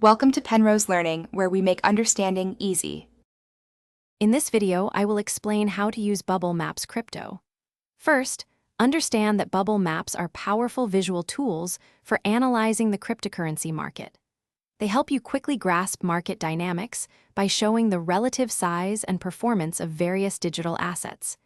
Welcome to Penrose Learning, where we make understanding easy. In this video, I will explain how to use bubble maps crypto. First, understand that bubble maps are powerful visual tools for analyzing the cryptocurrency market. They help you quickly grasp market dynamics by showing the relative size and performance of various digital assets.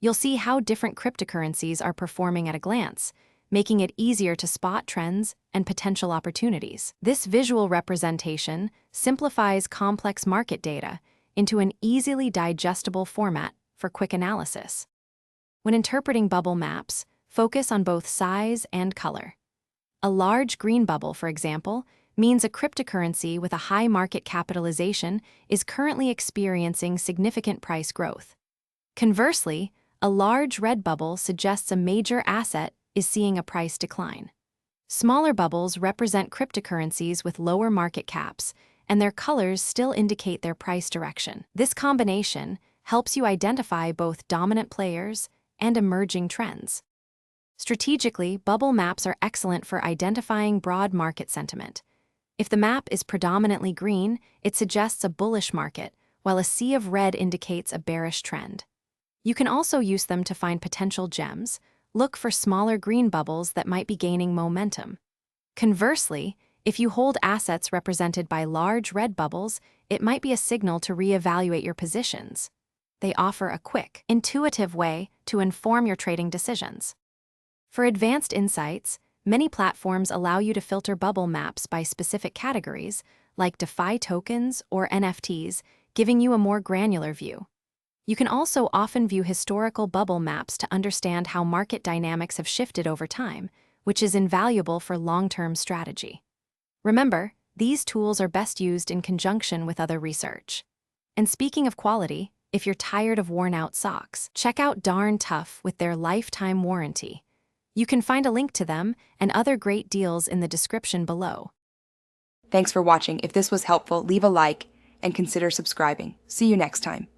You'll see how different cryptocurrencies are performing at a glance, making it easier to spot trends and potential opportunities. This visual representation simplifies complex market data into an easily digestible format for quick analysis. When interpreting bubble maps, focus on both size and color. A large green bubble, for example, means a cryptocurrency with a high market capitalization is currently experiencing significant price growth. Conversely, a large red bubble suggests a major asset is seeing a price decline. Smaller bubbles represent cryptocurrencies with lower market caps, and their colors still indicate their price direction. This combination helps you identify both dominant players and emerging trends. Strategically, bubble maps are excellent for identifying broad market sentiment. If the map is predominantly green, it suggests a bullish market, while a sea of red indicates a bearish trend. You can also use them to find potential gems. Look for smaller green bubbles that might be gaining momentum. Conversely, if you hold assets represented by large red bubbles, it might be a signal to reevaluate your positions. They offer a quick, intuitive way to inform your trading decisions. For advanced insights, many platforms allow you to filter bubble maps by specific categories, like DeFi tokens or NFTs, giving you a more granular view. You can also often view historical bubble maps to understand how market dynamics have shifted over time, which is invaluable for long-term strategy. Remember, these tools are best used in conjunction with other research. And speaking of quality, if you're tired of worn-out socks, check out Darn Tough with their lifetime warranty. You can find a link to them and other great deals in the description below. Thanks for watching. If this was helpful, leave a like and consider subscribing. See you next time.